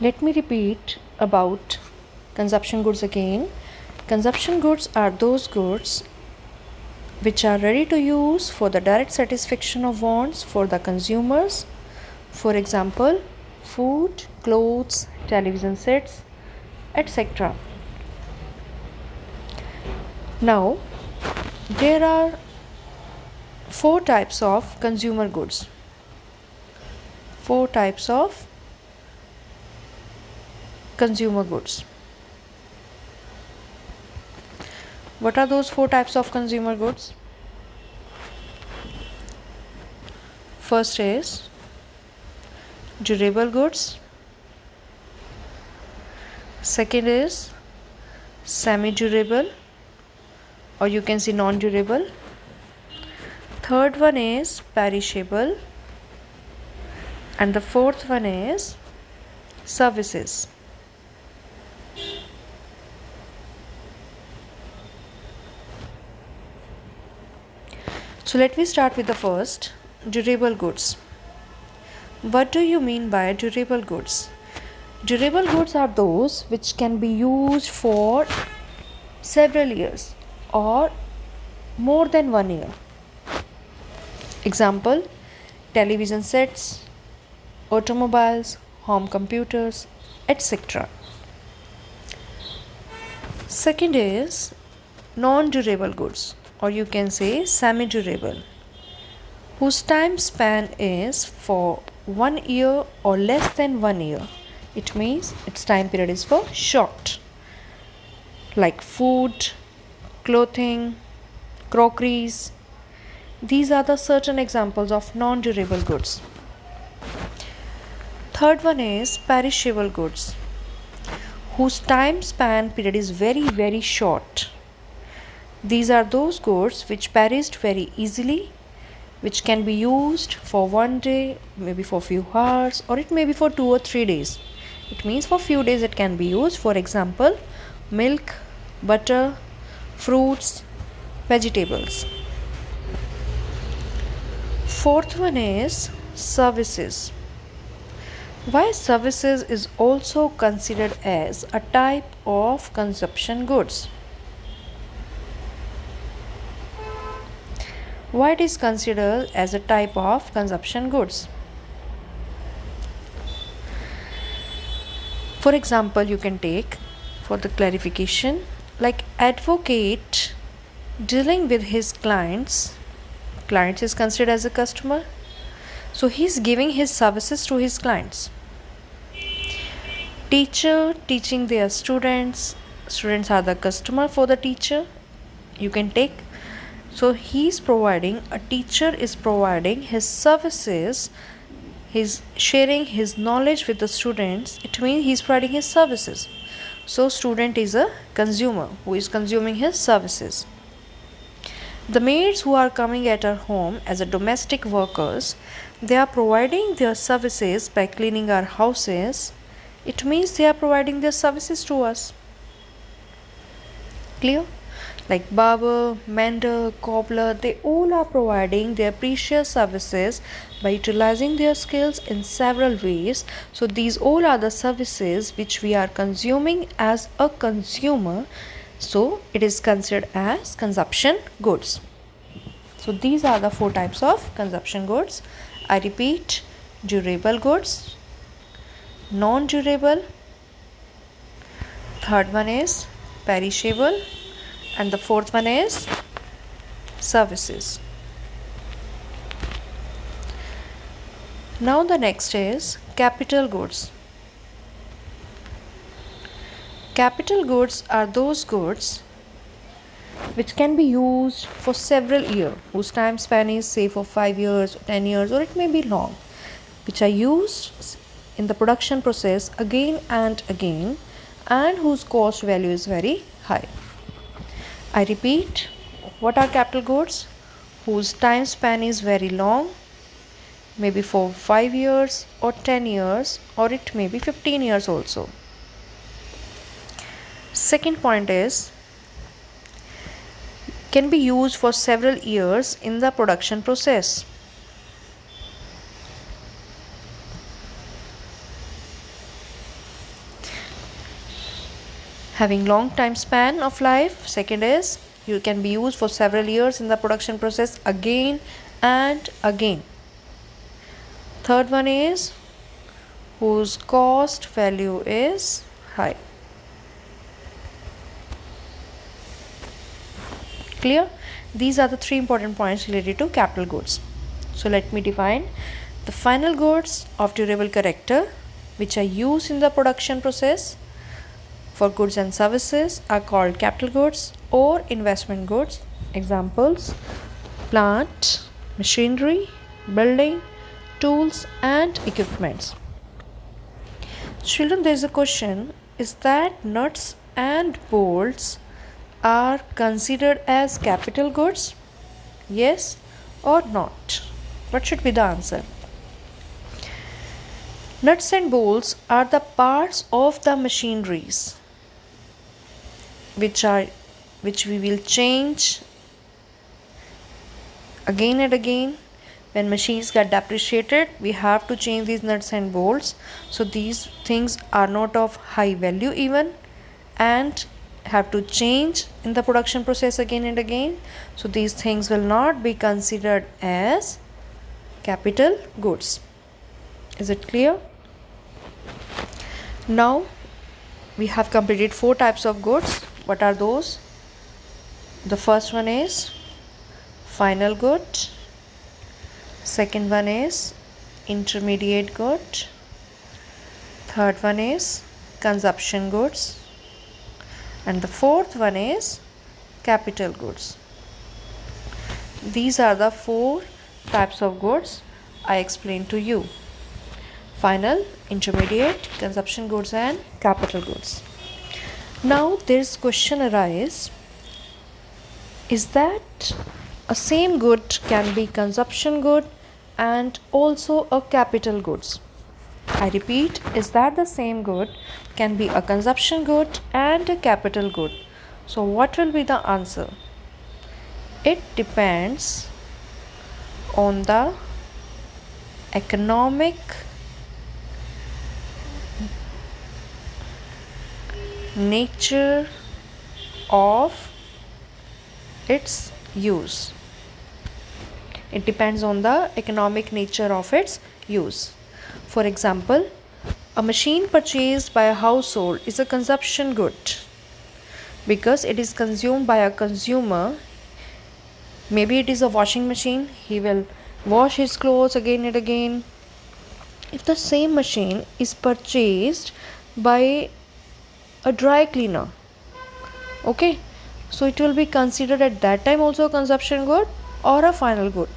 Let me repeat about consumption goods again. Consumption goods are those goods which are ready to use for the direct satisfaction of wants for the consumers. For example, food, clothes, television sets, etc. Now, there are four types of consumer goods. Four types of consumer goods. What are those four types of consumer goods? First is durable goods. Second is semi-durable, or you can say non-durable. Third one is perishable, and the fourth one is services. So let me start with the first, durable goods. What do you mean by durable goods? Durable goods are those which can be used for several years or more than 1 year. Example, television sets, automobiles, home computers, etc. Second is non-durable goods, or you can say semi-durable, whose time span is for 1 year or less than 1 year. It means its time period is for short, like food, clothing, crockeries. These are the certain examples of non-durable goods. Third one is perishable goods, whose time span period is very short. These are those goods which perished very easily, which can be used for 1 day, maybe for few hours, or it may be for 2 or 3 days. It means for few days it can be used. For example, milk, butter, fruits, vegetables. Fourth one is services. Why services is also considered as a type of consumption goods? Why it is considered as a type of consumption goods? For example, you can take for the clarification, like advocate dealing with his clients is considered as a customer, so he is giving his services to his clients. Teacher teaching their students are the customer for the teacher, you can take. So a teacher is providing his services, he's sharing his knowledge with the students, it means he's providing his services. So student is a consumer who is consuming his services. The maids who are coming at our home as a domestic workers, they are providing their services by cleaning our houses. It means they are providing their services to us. Clear? Like barber, mender, cobbler, they all are providing their precious services by utilizing their skills in several ways. So these all are the services which we are consuming as a consumer. So it is considered as consumption goods. So these are the four types of consumption goods. I repeat, durable goods, non-durable, third one is perishable, and the fourth one is services. Now the next is capital goods. Capital goods are those goods which can be used for several years, whose time span is say for 5 years, 10 years, or it may be long, which are used in the production process again and again, and whose cost value is very high. I repeat, what are capital goods? Whose time span is very long, maybe for 5 years or 10 years, or it may be 15 years also. Second point is, can be used for several years in the production process. having long time span of life. Second is you can be used for several years in the production process again and again. Third one is whose cost value is high. Clear? These are the three important points related to capital goods. So let me define the final goods of durable character which are used in the production process for goods and services are called capital goods or investment goods. Examples: plant, machinery, building, tools and equipments. Children, there is a question: is that nuts and bolts are considered as capital goods? Yes or not? What should be the answer? Nuts and bolts are the parts of the machineries which we will change again and again. When machines get depreciated, we have to change these nuts and bolts. So these things are not of high value even and have to change in the production process again and again. So these things will not be considered as capital goods. Is it clear? Now we have completed 4 types of goods. What are those? The first one is final good. Second one is intermediate good. Third one is consumption goods. And the fourth one is capital goods. These are the 4 types of goods I explained to you: final, intermediate, consumption goods and capital goods. Now this question arises: is that a same good can be consumption good and also a capital goods? I repeat, is that the same good can be a consumption good and a capital good? So what will be the answer? It depends on the economic nature of its use. It depends on the economic nature of its use. For example, a machine purchased by a household is a consumption good because it is consumed by a consumer. Maybe it is a washing machine, he will wash his clothes again and again. If the same machine is purchased by a dry cleaner, okay, so it will be considered at that time also a consumption good or a final good,